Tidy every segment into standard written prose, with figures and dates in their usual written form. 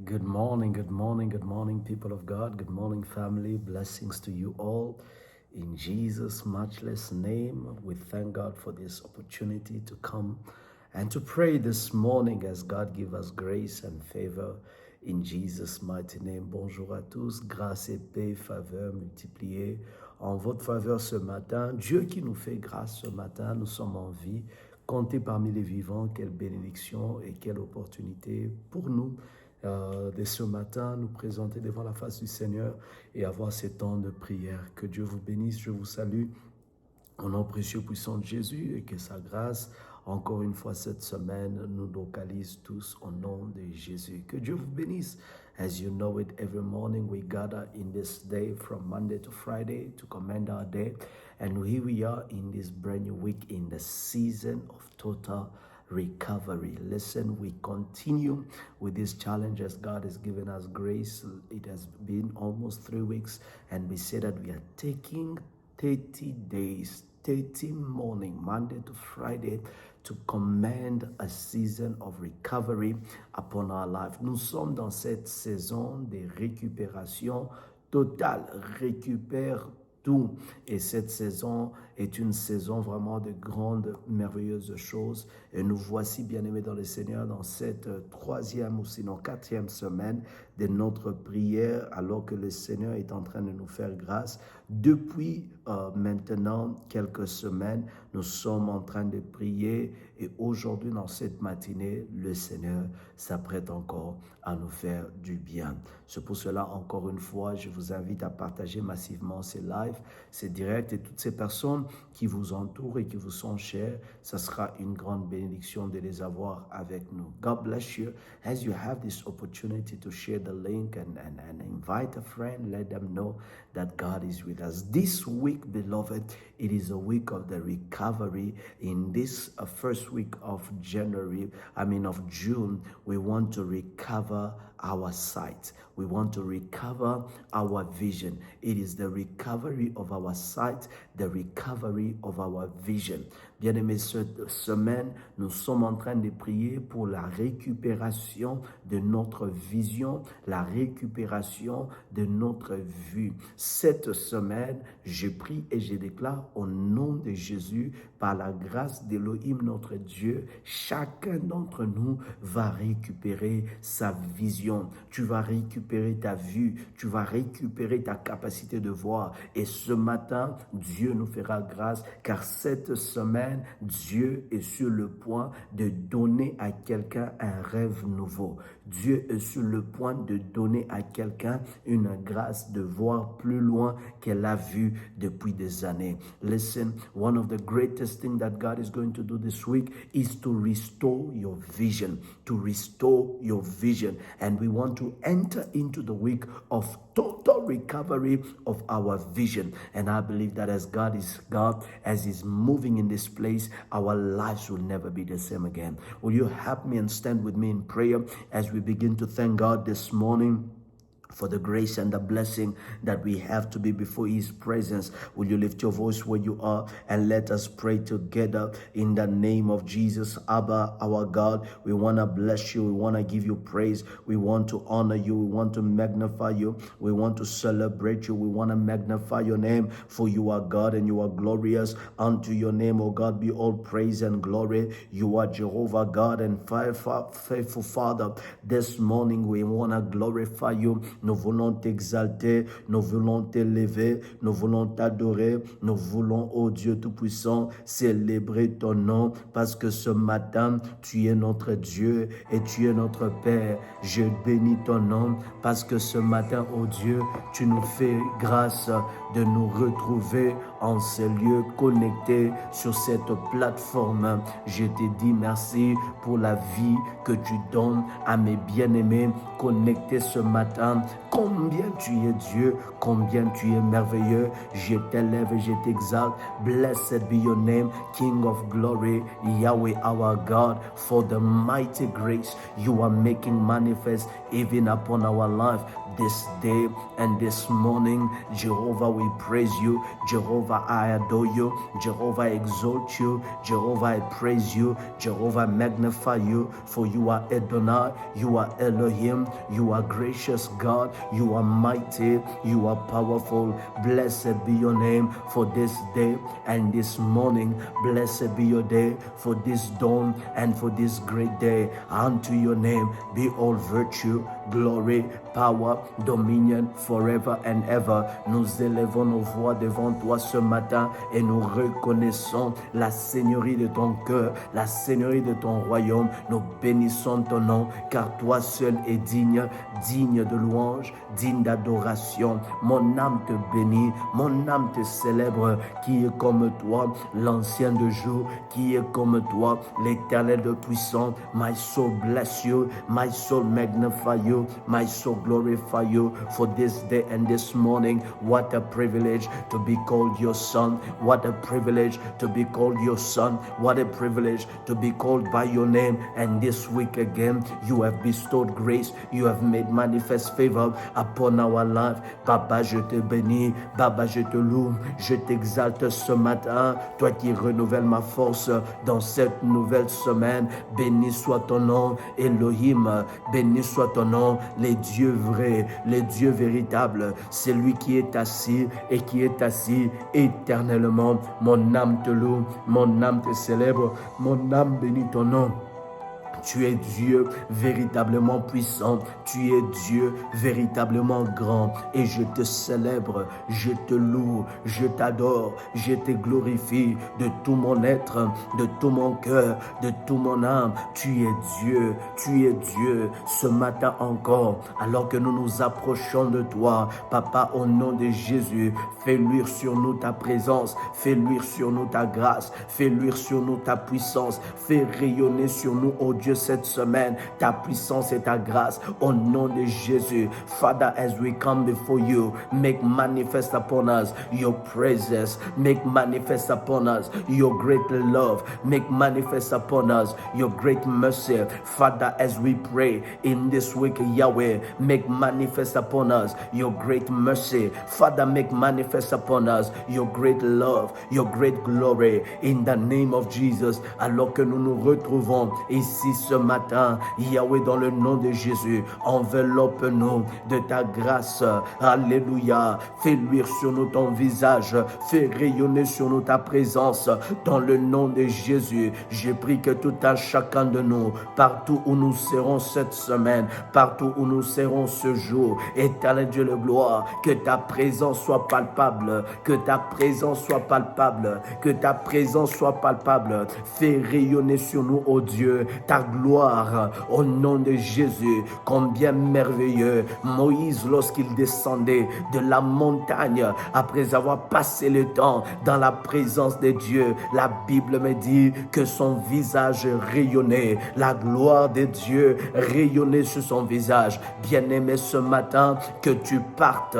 Good morning, good morning, good morning, people of God. Good morning, family. Blessings to you all. In Jesus' matchless name, we thank God for this opportunity to come and to pray this morning as God give us grace and favor. In Jesus' mighty name, bonjour à tous. Grâce et paix, faveur multipliée en votre faveur ce matin. Dieu qui nous fait grâce ce matin, nous sommes en vie. Comptez parmi les vivants, quelle bénédiction et quelle opportunité pour nous de ce matin, nous présenter devant la face du Seigneur et avoir ces temps de prière. Que Dieu vous bénisse, je vous salue au nom précieux puissant de Jésus et que sa grâce, encore une fois cette semaine, nous localise tous au nom de Jésus. Que Dieu vous bénisse. As you know it, every morning we gather in this day from Monday to Friday to commend our day. And here we are in this brand new week in the season of total recovery. Listen, we continue with this challenge as God has given us grace. It has been almost 3 weeks, and we say that we are taking 30 days, 30 morning, Monday to Friday, to command a season of recovery upon our life. Nous sommes dans cette saison de récupération totale. Récupère tout. Et cette saison est une saison vraiment de grandes, merveilleuses choses. Et nous voici, bien-aimés dans le Seigneur, dans cette 3e ou sinon 4e semaine de notre prière, alors que le Seigneur est en train de nous faire grâce. Depuis maintenant quelques semaines, nous sommes en train de prier et aujourd'hui, dans cette matinée, le Seigneur s'apprête encore à nous faire du bien. C'est pour cela, encore une fois, je vous invite à partager massivement ces lives, ces directs et toutes ces personnes qui vous entourent et qui vous sont chères. Ça sera une grande bénédiction de les avoir avec nous. God bless you. As you have this opportunity to share the link and invite a friend, let them know that God is with us. This week, beloved, it is a week of the recovery. In this first week of June, we want to recover our sight. We want to recover our vision. It is the recovery of our sight, the recovery of our vision. Bien-aimés, cette semaine, nous sommes en train de prier pour la récupération de notre vision, la récupération de notre vue. Cette semaine, je prie et je déclare au nom de Jésus, par la grâce d'Élohim, notre Dieu, chacun d'entre nous va récupérer sa vision. Tu vas récupérer ta vue, tu vas récupérer ta capacité de voir. Et ce matin, Dieu nous fera grâce, car cette semaine, Dieu est sur le point de donner à quelqu'un un rêve nouveau. Dieu est sur le point de donner à quelqu'un une grâce de voir plus loin qu'elle a vu depuis des années. Listen, one of the greatest things that God is going to do this week is to restore your vision, to restore your vision. And we want to enter into the week of total recovery of our vision. And I believe that as God is God, as He's moving in this place, our lives will never be the same again. Will you help me and stand with me in prayer as we begin to thank God this morning for the grace and the blessing that we have to be before His presence? Will you lift your voice where you are and let us pray together in the name of Jesus? Abba, our God, we want to bless you. We want to give you praise. We want to honor you. We want to magnify you. We want to celebrate you. We want to magnify your name, for you are God and you are glorious. Unto your name, O God, be all praise and glory. You are Jehovah God and faithful Father. This morning we want to glorify you. Nous voulons t'exalter, nous voulons t'élever, nous voulons t'adorer, nous voulons, ô Dieu Tout-Puissant, célébrer ton nom, parce que ce matin, tu es notre Dieu et tu es notre Père. Je bénis ton nom, parce que ce matin, ô Dieu, tu nous fais grâce de nous retrouver en ces lieux connectés sur cette plateforme. Je te dis merci pour la vie que tu donnes à mes bien-aimés connectés ce matin. Combien tu es Dieu, combien tu es merveilleux. Je t'élève et je t'exalte. Blessed be your name, King of glory, Yahweh our God, for the mighty grace you are making manifest even upon our life this day and this morning. Jehovah, we praise you. Jehovah, Jehovah, I adore you. Jehovah, I exalt you. Jehovah, I praise you. Jehovah, I magnify you. For you are Adonai, you are Elohim, you are gracious God, you are mighty, you are powerful. Blessed be your name for this day and this morning. Blessed be your day for this dawn and for this great day. Unto your name be all virtue, glory, power, dominion forever and ever. Nous élevons nos voix devant toi ce matin et nous reconnaissons la seigneurie de ton cœur, la seigneurie de ton royaume. Nous bénissons ton nom car toi seul es digne, digne de louange, digne d'adoration. Mon âme te bénit, mon âme te célèbre. Qui est comme toi, l'ancien de jour, qui est comme toi, l'éternel de puissant. My soul bless you, my soul magnify you, my soul glorify you for this day and this morning. What a privilege to be called your son. What a privilege to be called your son. What a privilege to be called by your name. And this week again, you have bestowed grace. You have made manifest favor upon our life. Papa, je te bénis. Papa, je te loue. Je t'exalte ce matin. Toi qui renouvelles ma force dans cette nouvelle semaine. Béni soit ton nom, Elohim. Béni soit ton nom, les dieux vrais, les dieux véritables. C'est lui qui est assis et qui est assis éternellement. Mon âme te loue, mon âme te célèbre, mon âme bénit ton nom. Tu es Dieu véritablement puissant, tu es Dieu véritablement grand et je te célèbre, je te loue, je t'adore, je te glorifie de tout mon être, de tout mon cœur, de tout mon âme. Tu es Dieu ce matin encore, alors que nous nous approchons de toi, Papa, au nom de Jésus, fais luire sur nous ta présence, fais luire sur nous ta grâce, fais luire sur nous ta puissance, fais rayonner sur nous, oh Dieu, cette semaine, ta puissance et ta grâce, au nom de Jésus. Father, as we come before you, make manifest upon us your praises, make manifest upon us your great love, make manifest upon us your great mercy. Father, as we pray in this week, Yahweh, make manifest upon us your great mercy. Father, make manifest upon us your great love, your great glory, in the name of Jesus. Alors que nous nous retrouvons ici ce matin, Yahweh, dans le nom de Jésus, enveloppe-nous de ta grâce. Alléluia. Fais luire sur nous ton visage, fais rayonner sur nous ta présence. Dans le nom de Jésus, je prie que tout un chacun de nous, partout où nous serons cette semaine, partout où nous serons ce jour, éternel Dieu de gloire, que ta présence soit palpable, que ta présence soit palpable, que ta présence soit palpable. Fais rayonner sur nous, ô Dieu, ta gloire, au nom de Jésus. Combien merveilleux Moïse, lorsqu'il descendait de la montagne, après avoir passé le temps dans la présence de Dieu, la Bible me dit que son visage rayonnait, la gloire de Dieu rayonnait sur son visage. Bien-aimé, ce matin, que tu partes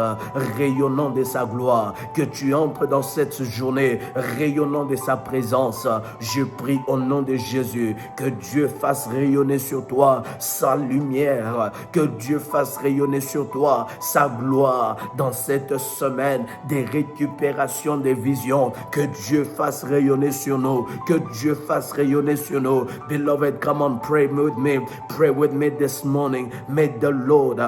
rayonnant de sa gloire, que tu entres dans cette journée rayonnant de sa présence. Je prie au nom de Jésus que Dieu fasse rayonner sur toi sa lumière, que Dieu fasse rayonner sur toi sa gloire dans cette semaine des récupérations des visions, que Dieu fasse rayonner sur nous, que Dieu fasse rayonner sur nous. Beloved, come on, pray with me this morning. May the Lord,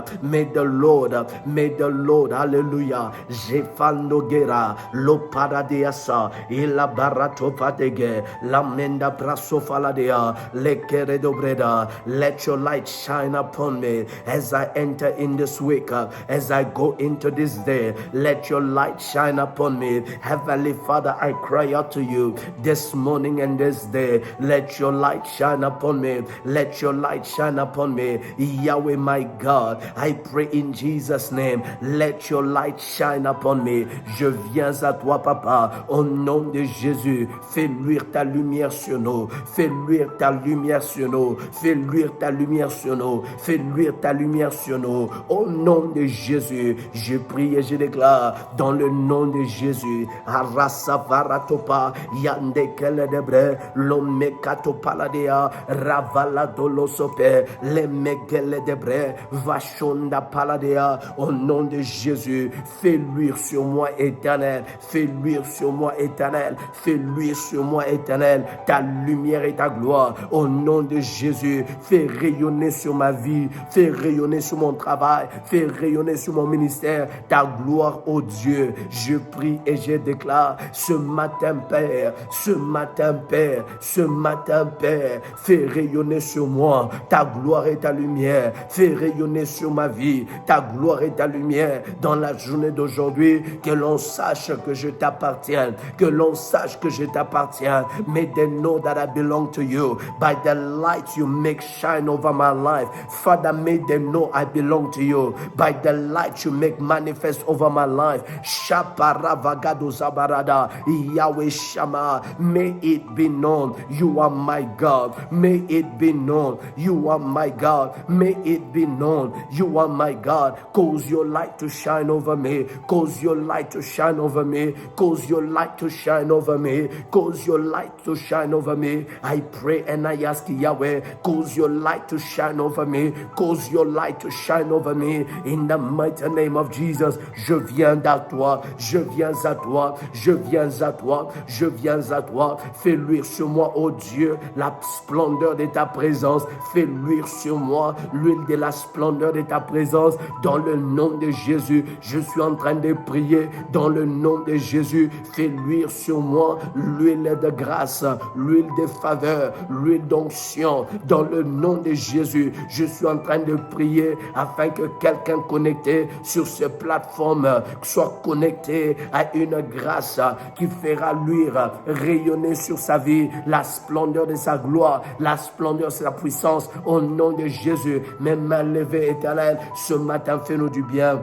hallelujah, Jefando gera, lo paradiasa, ila barato patege, la menda braso faladea, le kere dobreda. Let your light shine upon me as I enter in this week, as I go into this day. Let your light shine upon me. Heavenly Father, I cry out to you this morning and this day. Let your light shine upon me. Let your light shine upon me. Yahweh, my God, I pray in Jesus' name. Let your light shine upon me. Je viens à toi, Papa, au nom de Jésus. Fais luire ta lumière sur nous. Fais luire ta lumière sur nous. Fais luire ta lumière sur nous. Fais luire ta lumière sur nous. Au nom de Jésus, je prie et je déclare dans le nom de Jésus. Arasavaratopa, Yandekele debre, Lomekato paladea, Ravala dolosope, Lemekele debre, Vachonda paladea. Au nom de Jésus, fais luire sur moi, Éternel. Fais luire sur moi, Éternel. Fais luire sur moi, Éternel, ta lumière et ta gloire. Au nom de Jésus, fais rayonner sur ma vie, fais rayonner sur mon travail, fais rayonner sur mon ministère ta gloire, ô Dieu. Je prie et je déclare ce matin, Père, ce matin, Père, ce matin, Père, fais rayonner sur moi ta gloire et ta lumière. Fais rayonner sur ma vie ta gloire et ta lumière dans la journée d'aujourd'hui. Que l'on sache que je t'appartiens, que l'on sache que je t'appartiens. May they know that I belong to you by the light you make shine over my life. Father, may they know I belong to you by the light you make manifest over my life. Shapara vagado zabarada, Yahweh Shammah, may it be known you are my God. May it be known you are my God. May it be known you are my God. Cause your light to shine over me. Cause your light to shine over me. Cause your light to shine over me. Cause your light to shine over me. I pray and I ask Yahweh, cause your light to shine over me. Cause your light to shine over me. In the mighty name of Jesus, je viens à toi. Je viens à toi. Je viens à toi. Je viens à toi. Fais luire sur moi, ô Dieu, la splendeur de ta présence. Fais luire sur moi l'huile de la splendeur de ta présence. Dans le nom de Jésus, je suis en train de prier. Dans le nom de Jésus, fais luire sur moi l'huile de grâce, l'huile de faveur, l'huile d'onction. Dans le nom de Jésus, je suis en train de prier afin que quelqu'un connecté sur cette plateforme soit connecté à une grâce qui fera luire, rayonner sur sa vie la splendeur de sa gloire, la splendeur de sa puissance. Au nom de Jésus, mes mains levées, Éternel, ce matin, fais-nous du bien.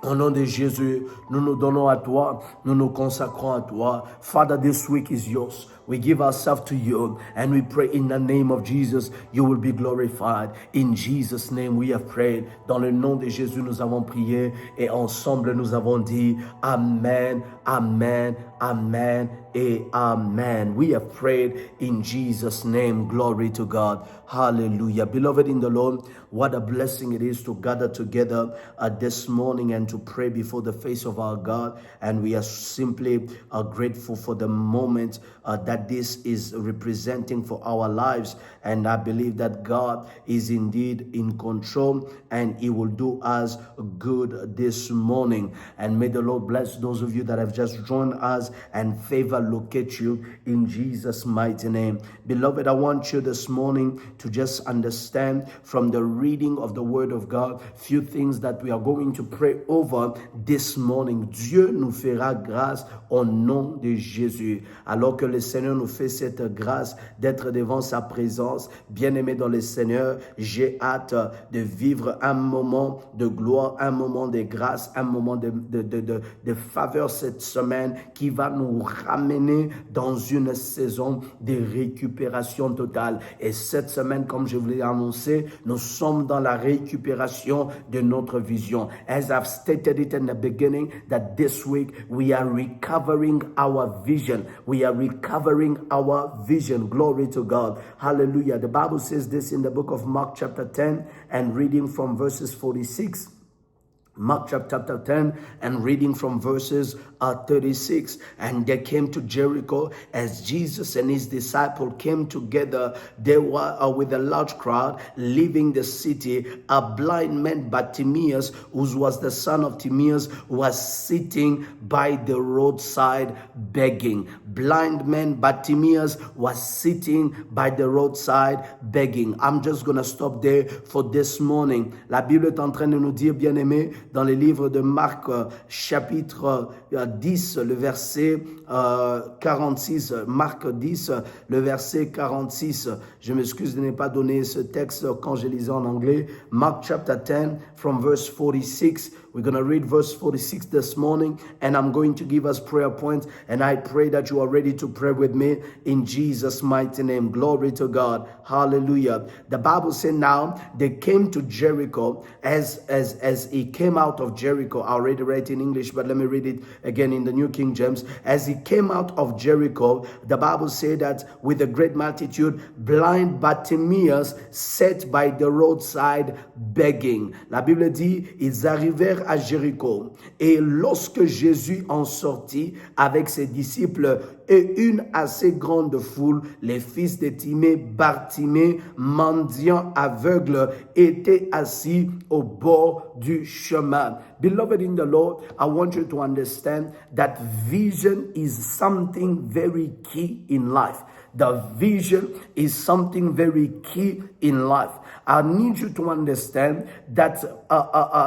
Au nom de Jésus, nous nous donnons à toi, nous nous consacrons à toi. Father, this week is yours. We give ourselves to you and we pray in the name of Jesus, you will be glorified. In Jesus' name we have prayed. Dans le nom de Jésus, nous avons prié et ensemble nous avons dit Amen, Amen, Amen et Amen. We have prayed in Jesus' name. Glory to God. Hallelujah. Beloved in the Lord, what a blessing it is to gather together this morning and to pray before the face of our God. And we are simply grateful for the moment that this is representing for our lives. And I believe that God is indeed in control and He will do us good this morning. And may the Lord bless those of you that have just joined us and favor locate you in Jesus' mighty name. Beloved, I want you this morning to just understand from the reading of the Word of God, few things that we are going to pray over this morning. Dieu nous fera grâce au nom de Jésus. Alors que le Seigneur nous fait cette grâce d'être devant sa présence, bien-aimé dans le Seigneur, j'ai hâte de vivre un moment de gloire, un moment de grâce, un moment de faveur cette semaine qui va nous ramener dans une saison de récupération totale. Et cette semaine, comme je vous l'ai annoncé, nous sommes dans la récupération de notre vision. As I've stated it in the beginning, that this week we are recovering our vision. We are recovering our vision. Glory to God. Hallelujah. The Bible says this in the book of Mark chapter 10 and reading from verses 46. Mark chapter 10 and reading from verses 36. And they came to Jericho. As Jesus and his disciple came together, they were with a large crowd leaving the city. A blind man, Bartimaeus, who was the son of Timaeus, was sitting by the roadside begging. Blind man Bartimaeus was sitting by the roadside begging. I'm just going to stop there for this morning. La Bible est en train de nous dire, bien-aimés, dans le livre de Marc, chapitre 10, le verset 46. Marc 10, le verset 46. Je m'excuse de ne pas donner ce texte quand je lisais en anglais. Mark chapter 10, from verse 46. We're going to read verse 46 this morning, and I'm going to give us prayer points, and I pray that you are ready to pray with me in Jesus' mighty name. Glory to God. Hallelujah. The Bible said now they came to Jericho. As he came out of Jericho, I already read it in English, but let me read it again in the New King James. As he came out of Jericho, the Bible said that with a great multitude, blind Bartimaeus sat by the roadside begging. La Bible dit, ils arrivèrent à Jéricho. Et lorsque Jésus en sortit avec ses disciples et une assez grande foule, les fils de Timée, Bartimée, mendiant aveugle, étaient assis au bord du chemin. Beloved in the Lord, I want you to understand that vision is something very key in life. The vision is something very key in life. I need you to understand that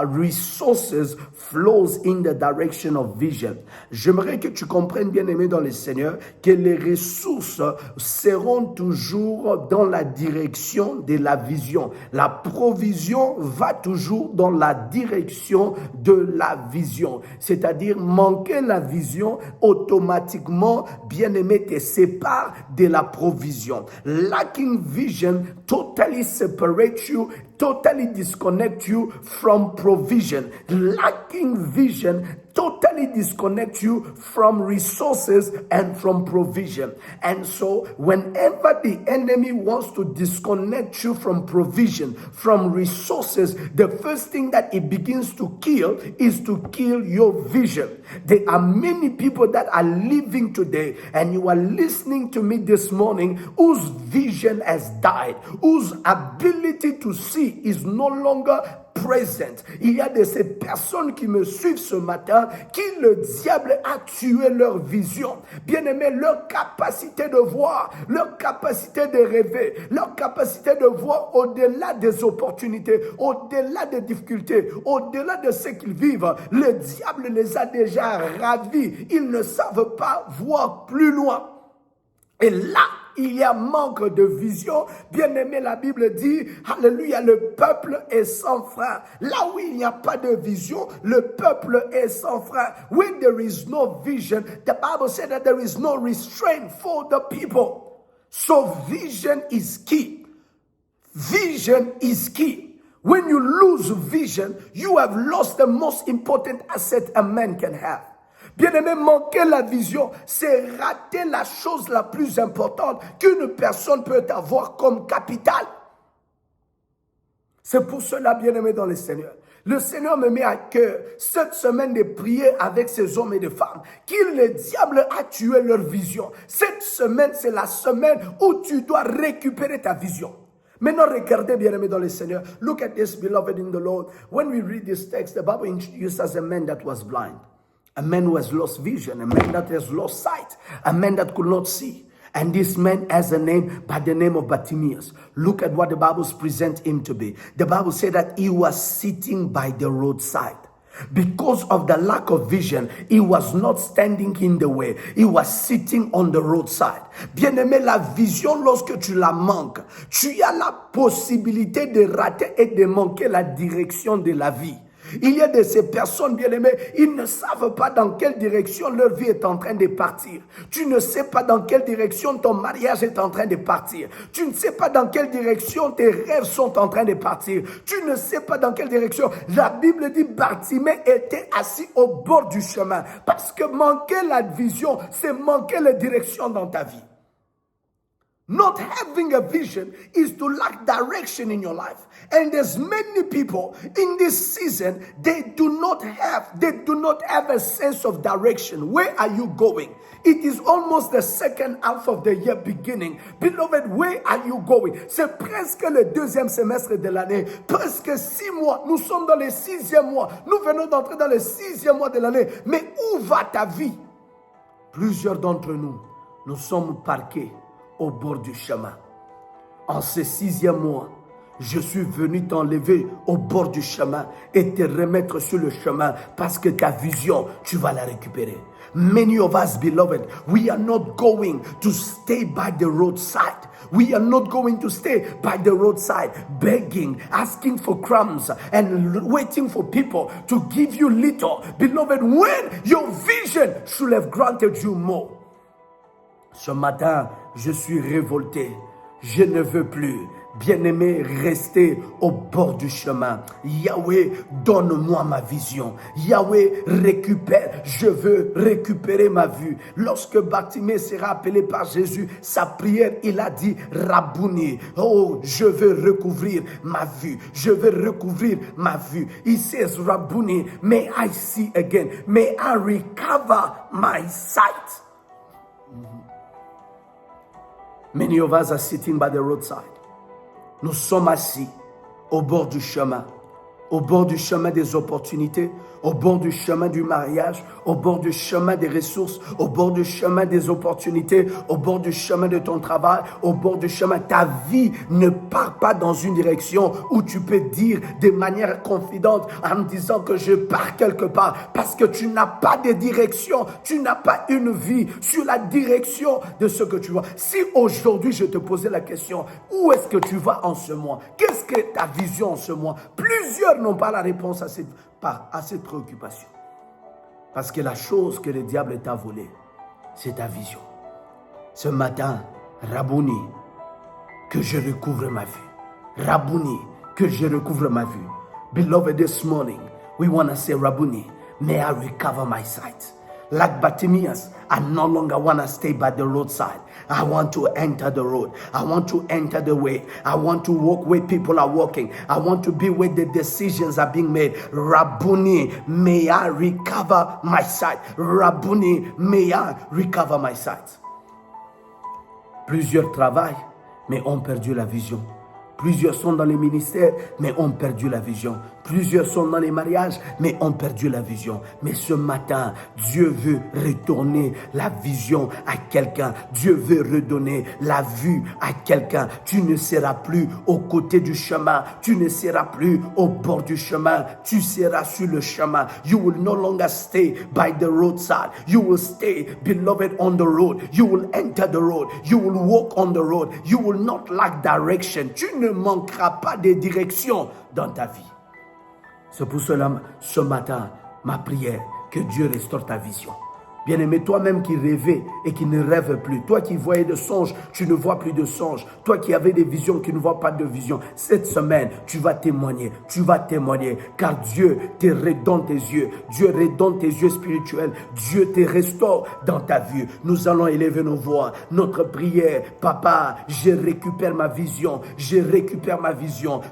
resources flows in the direction of vision. J'aimerais que tu comprennes, bien-aimé dans le Seigneur, que les ressources seront toujours dans la direction de la vision. La provision va toujours dans la direction de la vision. C'est-à-dire, manquer la vision, automatiquement, bien-aimé, te sépare de la provision. Lacking vision totally separates you, totally disconnect you from provision. Lacking vision totally disconnect you from resources and from provision. And so whenever the enemy wants to disconnect you from provision, from resources, the first thing that it begins to kill is to kill your vision. There are many people that are living today, and you are listening to me this morning, whose vision has died, whose ability to see is no longer present. Il y a de ces personnes qui me suivent ce matin, qui le diable a tué leur vision. Bien-aimé, leur capacité de voir, leur capacité de rêver, leur capacité de voir au-delà des opportunités, au-delà des difficultés, au-delà de ce qu'ils vivent. Le diable les a déjà ravis. Ils ne savent pas voir plus loin. Et là, il y a manque de vision. Bien-aimé, la Bible dit, alléluia, le peuple est sans frein. Là où il n'y a pas de vision, le peuple est sans frein. When there is no vision, the Bible said that there is no restraint for the people. So vision is key. Vision is key. When you lose vision, you have lost the most important asset a man can have. Bien-aimé, manquer la vision, c'est rater la chose la plus importante qu'une personne peut avoir comme capital. C'est pour cela, bien-aimé dans le Seigneur, le Seigneur me met à cœur cette semaine de prier avec ces hommes et des femmes qui le diable a tué leur vision. Cette semaine, c'est la semaine où tu dois récupérer ta vision. Maintenant, regardez, bien-aimé dans le Seigneur. Look at this, beloved in the Lord. When we read this text, the Bible introduces us a man that was blind. A man who has lost vision, a man that has lost sight, a man that could not see. And this man has a name by the name of Bartimaeus. Look at what the Bible presents him to be. The Bible said that he was sitting by the roadside. Because of the lack of vision, he was not standing in the way. He was sitting on the roadside. Bien-aimé, la vision, lorsque tu la manques, tu as la possibilité de rater et de manquer la direction de la vie. Il y a de ces personnes, bien-aimées, ils ne savent pas dans quelle direction leur vie est en train de partir. Tu ne sais pas dans quelle direction ton mariage est en train de partir. Tu ne sais pas dans quelle direction tes rêves sont en train de partir. Tu ne sais pas dans quelle direction. La Bible dit Bartimée était assis au bord du chemin. Parce que manquer la vision, c'est manquer la direction dans ta vie. Not having a vision is to lack direction in your life. And there's many people in this season, they do not have a sense of direction. Where are you going? It is almost the second half of the year beginning. Beloved, where are you going? C'est presque le deuxième semestre de l'année. Presque 6 mois. Nous sommes dans le 6e mois. Nous venons d'entrer dans le 6e mois de l'année. Mais où va ta vie? Plusieurs d'entre nous, nous sommes parqués au bord du chemin. En ce 6e mois, Je suis venu t'enlever au bord du chemin et te remettre sur le chemin parce que ta vision, tu vas la récupérer. Many of us, beloved, we are not going to stay by the roadside. We are not going to stay by the roadside begging, asking for crumbs and waiting for people to give you little. Beloved, when your vision should have granted you more. Ce matin, je suis révolté. Je ne veux plus, bien-aimé, rester au bord du chemin. Yahweh, donne-moi ma vision. Yahweh, récupère. Je veux récupérer ma vue. Lorsque Bartimée sera appelé par Jésus, sa prière, il a dit, Rabouni, oh, je veux recouvrir ma vue. Je veux recouvrir ma vue. He says, Rabouni, may I see again. May I recover my sight. Many of us are sitting by the roadside. Nous sommes assis au bord du chemin des opportunités, au bord du chemin du mariage, au bord du chemin des ressources, au bord du chemin des opportunités, au bord du chemin de ton travail, au bord du chemin. Ta vie ne part pas dans une direction où tu peux dire de manière confidente en disant que je pars quelque part parce que tu n'as pas de direction, tu n'as pas une vie sur la direction de ce que tu vois. Si aujourd'hui je te posais la question, où est-ce que tu vas en ce mois? Qu'est-ce que ta vision en ce mois? Plusieurs n'ont pas la réponse à cette préoccupation. Parce que la chose que le diable t'a volée, c'est ta vision. Ce matin, Rabouni, que je recouvre ma vue. Rabouni, que je recouvre ma vue. Beloved, this morning, we want to say, Rabouni, may I recover my sight. Like Bartimaeus, I no longer want to stay by the roadside. I want to enter the road. I want to enter the way. I want to walk where people are walking. I want to be where the decisions are being made. Rabouni, may I recover my sight. Rabouni, may I recover my sight. Plusieurs travaillent, mais ont perdu la vision. Plusieurs sont dans les ministères, mais ont perdu la vision. Plusieurs sont dans les mariages, mais ont perdu la vision. Mais ce matin, Dieu veut retourner la vision à quelqu'un. Dieu veut redonner la vue à quelqu'un. Tu ne seras plus au côté du chemin. Tu ne seras plus au bord du chemin. Tu seras sur le chemin. You will no longer stay by the roadside. You will stay, beloved, on the road. You will enter the road. You will walk on the road. You will not lack direction. Tu ne manqueras pas de direction dans ta vie. C'est pour cela, ce matin, ma prière, que Dieu restaure ta vision. Bien-aimé, toi-même qui rêvais et qui ne rêves plus, toi qui voyais des songes, tu ne vois plus de songes, toi qui avais des visions, qui ne vois pas de visions, cette semaine, tu vas témoigner, car Dieu te redonne tes yeux, Dieu redonne tes yeux spirituels, Dieu te restaure dans ta vue. Nous allons élever nos voix, notre prière, Papa, je récupère ma vision,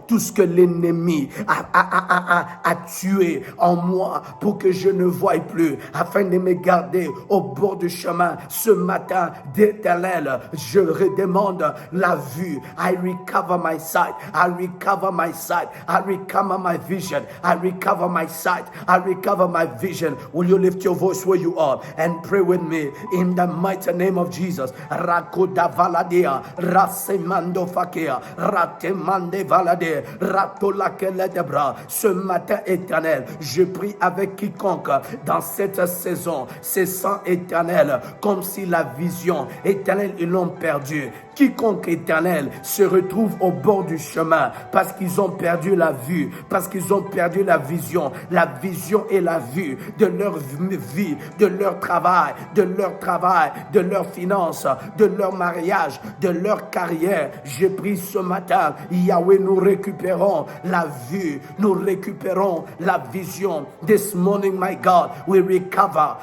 tout ce que l'ennemi a tué en moi pour que je ne voie plus, afin de me garder au bord du chemin. Ce matin, d'Éternel, je redemande la vue. I recover my sight. I recover my sight. I recover my vision. I recover my sight. I recover my vision. Will you lift your voice where you are and pray with me in the mighty name of Jesus? Rakoda valadea, rasemando fakea, ratemande valade, ratolakele debra. Ce matin, Éternel, je prie avec quiconque dans cette saison, c'est sang éternel, comme si la vision éternelle, ils l'ont perdue. Quiconque, Éternel, se retrouve au bord du chemin parce qu'ils ont perdu la vue, parce qu'ils ont perdu la vision et la vue de leur vie, de leur travail, de leurs finances, de leur mariage, de leur carrière. Je prie ce matin, Yahweh, nous récupérons la vue, nous récupérons la vision. This morning, my God, we recover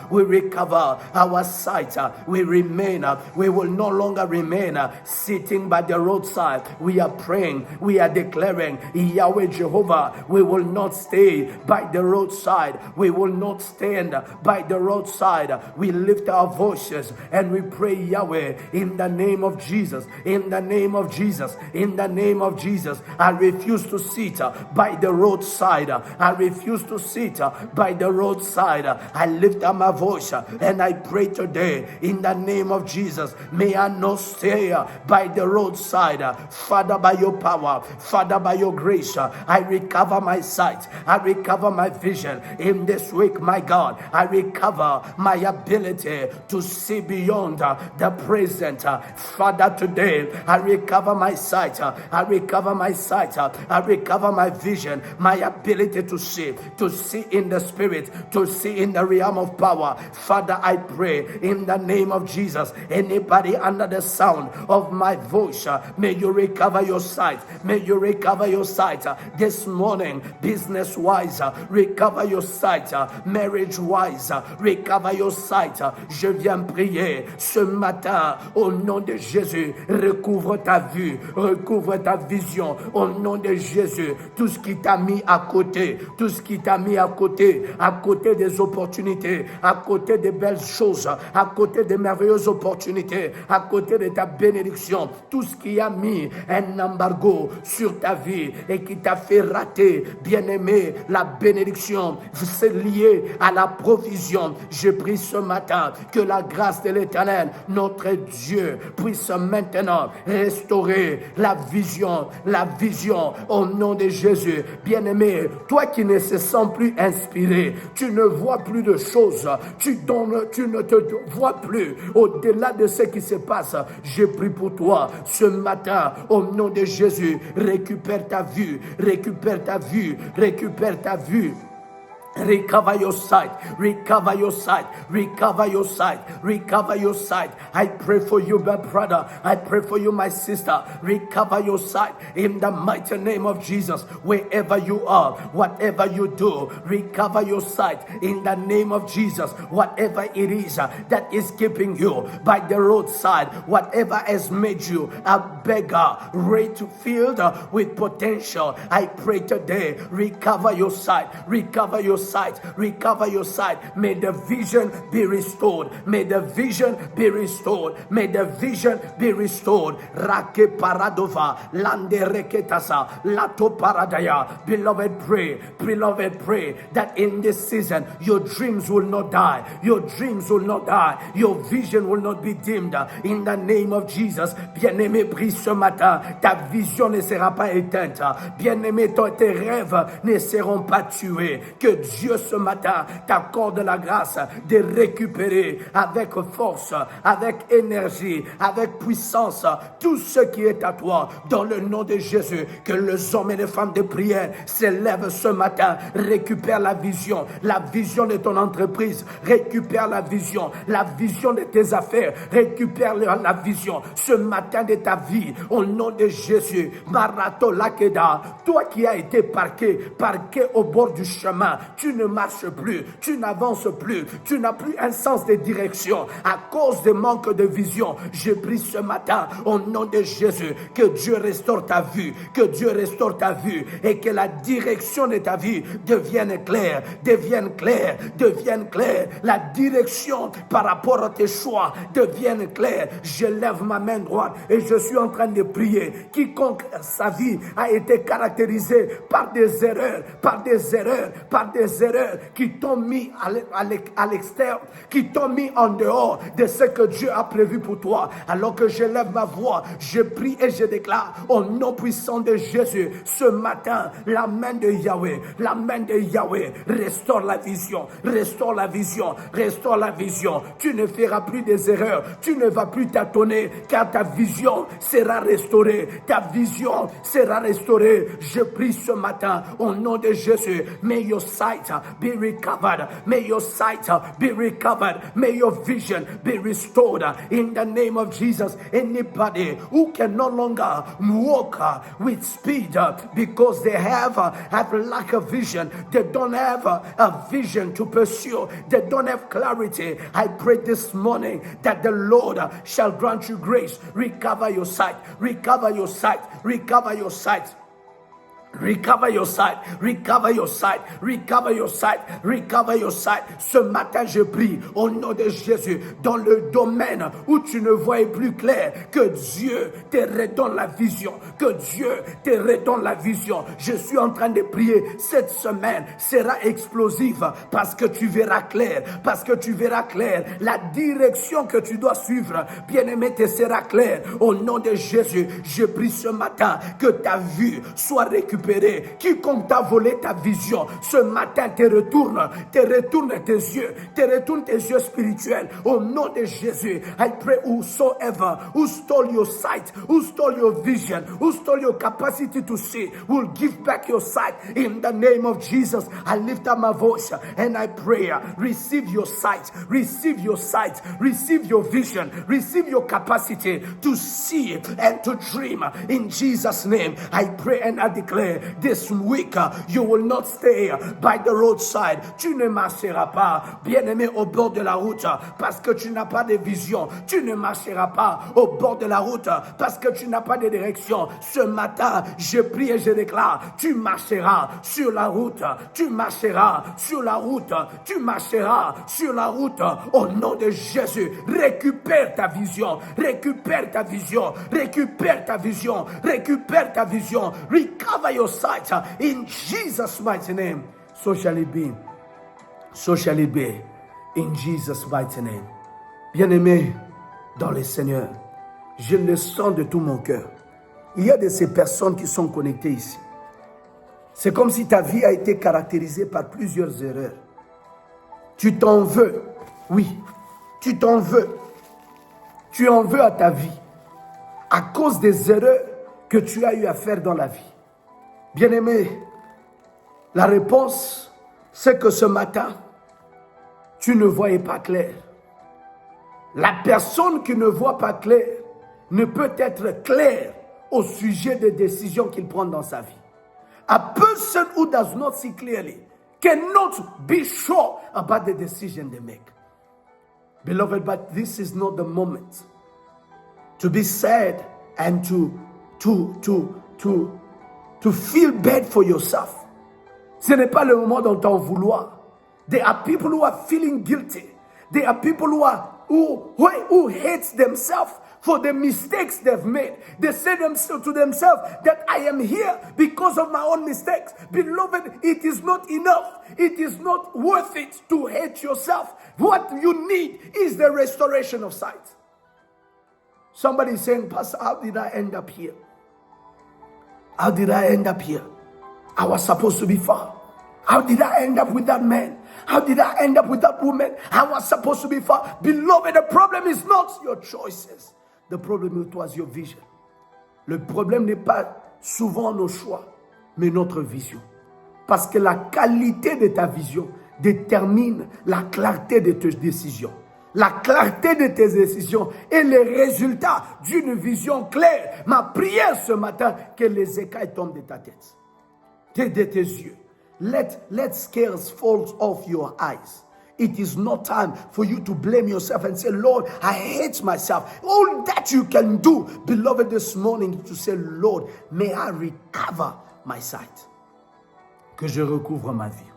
our sight. We will no longer remain sitting by the roadside. We are praying, we are declaring, Yahweh Jehovah, we will not stay by the roadside. We will not stand by the roadside. We lift our voices and we pray, Yahweh, in the name of Jesus, in the name of Jesus, in the name of Jesus. I refuse to sit by the roadside. I refuse to sit by the roadside. I lift up my voice And I pray today in the name of Jesus, may I not stay by the roadside. Father, by your power, Father, by your grace, I recover my sight. I recover my vision. In this week, my God, I recover my ability to see beyond the present. Father, today, I recover my sight. I recover my sight. I recover my vision, my ability to see in the spirit, to see in the realm of power. Father, I pray in the name of Jesus, anybody under the sound of my voice, may you recover your sight. May you recover your sight this morning, business-wise, recover your sight, marriage-wise, recover your sight. Je viens prier ce matin au nom de Jésus. Recouvre ta vue, recouvre ta vision au nom de Jésus. Tout ce qui t'a mis à côté, tout ce qui t'a mis à côté des opportunités, à côté des belles choses, à côté des merveilleuses opportunités, à côté de ta bénédiction, tout ce qui a mis un embargo sur ta vie et qui t'a fait rater, bien-aimé, la bénédiction, c'est lié à la provision. Je prie ce matin que la grâce de l'Éternel, notre Dieu, puisse maintenant restaurer la vision au nom de Jésus. Bien-aimé, toi qui ne se sens plus inspiré, tu ne vois plus de choses, tu ne te vois plus au-delà de ce qui se passe. Je prie pour toi ce matin au nom de Jésus. Récupère ta vue, récupère ta vue, récupère ta vue. Recover your sight, recover your sight, recover your sight, recover your sight. I pray for you, my brother. I pray for you, my sister. Recover your sight in the mighty name of Jesus. Wherever you are, whatever you do, recover your sight in the name of Jesus. Whatever it is that is keeping you by the roadside, whatever has made you a beggar, filled with potential, I pray today, recover your sight, recover your sight, recover your sight. May the vision be restored. May the vision be restored. May the vision be restored. Rake paradova, lande reketasa, lato paradaya. Beloved, pray that in this season your dreams will not die. Your dreams will not die. Your vision will not be dimmed. In the name of Jesus, bien-aimé, prie ce matin. Ta vision ne sera pas éteinte. Bien-aimé, tes rêves ne seront pas tués. Que Dieu ce matin t'accorde la grâce de récupérer avec force, avec énergie, avec puissance tout ce qui est à toi dans le nom de Jésus. Que les hommes et les femmes de prière s'élèvent ce matin. Récupère la vision de ton entreprise, récupère la vision de tes affaires, récupère la vision ce matin de ta vie au nom de Jésus. Marato Lakeda, toi qui as été parqué au bord du chemin, tu ne marches plus, tu n'avances plus, tu n'as plus un sens de direction à cause de manque de vision. Je prie ce matin au nom de Jésus que Dieu restaure ta vue, et que la direction de ta vie devienne claire. La direction par rapport à tes choix devienne claire. Je lève ma main droite et je suis en train de prier. Quiconque sa vie a été caractérisée par des erreurs qui t'ont mis à l'extérieur, qui t'ont mis en dehors de ce que Dieu a prévu pour toi. Alors que je lève ma voix, je prie et je déclare au nom puissant de Jésus, ce matin, la main de Yahweh, restaure la vision. Tu ne feras plus des erreurs, tu ne vas plus tâtonner, car ta vision sera restaurée. Je prie ce matin au nom de Jésus. May your sight be recovered. May your sight be recovered. May your vision be restored in the name of Jesus. Anybody who can no longer walk with speed because they have lack of vision, they don't have a vision to pursue, they don't have clarity. I pray this morning that the Lord shall grant you grace. Recover your sight. Recover your sight, recover your sight, recover your sight, recover your sight. Ce matin, je prie au nom de Jésus, dans le domaine où tu ne voyais plus clair, que Dieu te redonne la vision, que Dieu te redonne la vision. Je suis en train de prier, cette semaine sera explosive parce que tu verras clair, parce que tu verras clair. La direction que tu dois suivre, bien-aimé, te sera claire. Au nom de Jésus, je prie ce matin que ta vue soit récupérée. Quiconque t'a volé ta vision, ce matin te retourne tes yeux spirituels. Au nom de Jésus, I pray whosoever who stole your sight, who stole your vision, who stole your capacity to see, will give back your sight in the name of Jesus. I lift up my voice and I pray, receive your sight, receive your sight, receive your vision, receive your capacity to see and to dream in Jesus' name. I pray and I declare this week you will not stay by the roadside. Tu ne marcheras pas, bien-aimé, au bord de la route parce que tu n'as pas de vision. Tu ne marcheras pas au bord de la route parce que tu n'as pas de direction. Ce matin, je prie et je déclare, tu marcheras sur la route, tu marcheras sur la route, tu marcheras sur la route au nom de Jésus. Récupère ta vision, récupère ta vision, récupère ta vision, récupère ta vision. Recover your sight in Jesus' mighty name. So shall it be. So shall it be. In Jesus' mighty name. Bien-aimé dans le Seigneur, je le sens de tout mon cœur. Il y a de ces personnes qui sont connectées ici. C'est comme si ta vie a été caractérisée par plusieurs erreurs. Tu t'en veux. Oui, tu t'en veux. Tu en veux à ta vie à cause des erreurs que tu as eu à faire dans la vie. Bien-aimé, la réponse, c'est que ce matin, tu ne voyais pas clair. La personne qui ne voit pas clair ne peut être claire au sujet des décisions qu'il prend dans sa vie. A person who does not see clearly cannot be sure about the decision they make. Beloved, but this is not the moment to be sad and to feel bad for yourself. Ce n'est pas le moment d'en t'en vouloir. There are people who are feeling guilty. There are people who hate themselves for the mistakes they've made. They say to themselves that I am here because of my own mistakes. Beloved, it is not enough. It is not worth it to hate yourself. What you need is the restoration of sight. Somebody is saying, Pastor, how did I end up here? How did I end up here? I was supposed to be far. How did I end up with that man? How did I end up with that woman? I was supposed to be far. Beloved, the problem is not your choices. The problem was your vision. Le problème n'est pas souvent nos choix, mais notre vision. Parce que la qualité de ta vision détermine la clarté de tes décisions. La clarté de tes décisions est le résultat d'une vision claire. Ma prière ce matin, que les écailles tombent de ta tête, de tes yeux. Let scales fall off your eyes. It is not time for you to blame yourself and say, Lord, I hate myself. All that you can do, beloved, this morning, to say, Lord, may I recover my sight. Que je recouvre ma vie.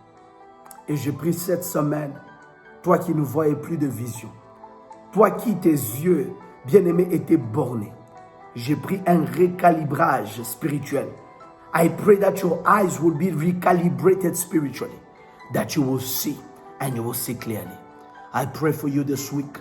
Et je prie cette semaine, toi qui ne voyais plus de vision, toi qui tes yeux, bien-aimés, étaient bornés, j'ai pris un recalibrage spirituel. I pray that your eyes will be recalibrated spiritually, that you will see and you will see clearly. I pray for you this week.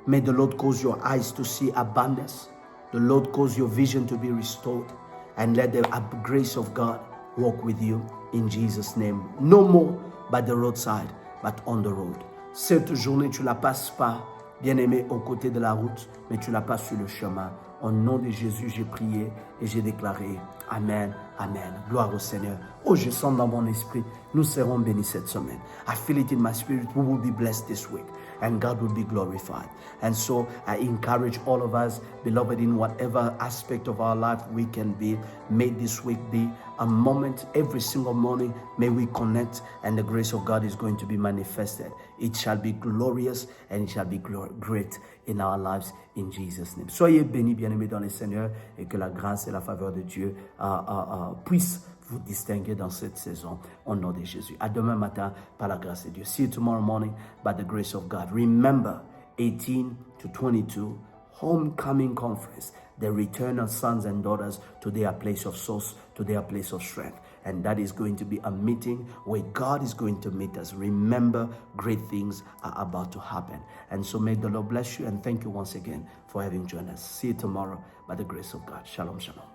May the Lord cause your eyes to see abundance. The Lord cause your vision to be restored. And let the grace of God walk with you in Jesus' name. No more by the roadside, but on the road. Cette journée, tu ne la passes pas, bien-aimé, aux côtés de la route, mais tu la passes sur le chemin. Au nom de Jésus, j'ai prié et j'ai déclaré Amen, Amen. Gloire au Seigneur. Oh, je sens dans mon esprit, nous serons bénis cette semaine. I feel it in my spirit. We will be blessed this week and God will be glorified. And so I encourage all of us, beloved, in whatever aspect of our life we can be, may this week be a moment every single morning. May we connect and the grace of God is going to be manifested. It shall be glorious and it shall be great in our lives in Jesus' name. Soyez bénis, bien-aimés dans le Seigneur, et que la grâce et la faveur de Dieu puissent vous distinguer dans cette saison au nom de Jésus. À demain matin par la grâce de Dieu. See you tomorrow morning by the grace of God. Remember, 18 to 22 Homecoming Conference, the return of sons and daughters to their place of source, to their place of strength. And that is going to be a meeting where God is going to meet us. Remember, great things are about to happen. And so may the Lord bless you, and thank you once again for having joined us. See you tomorrow by the grace of God. Shalom, shalom.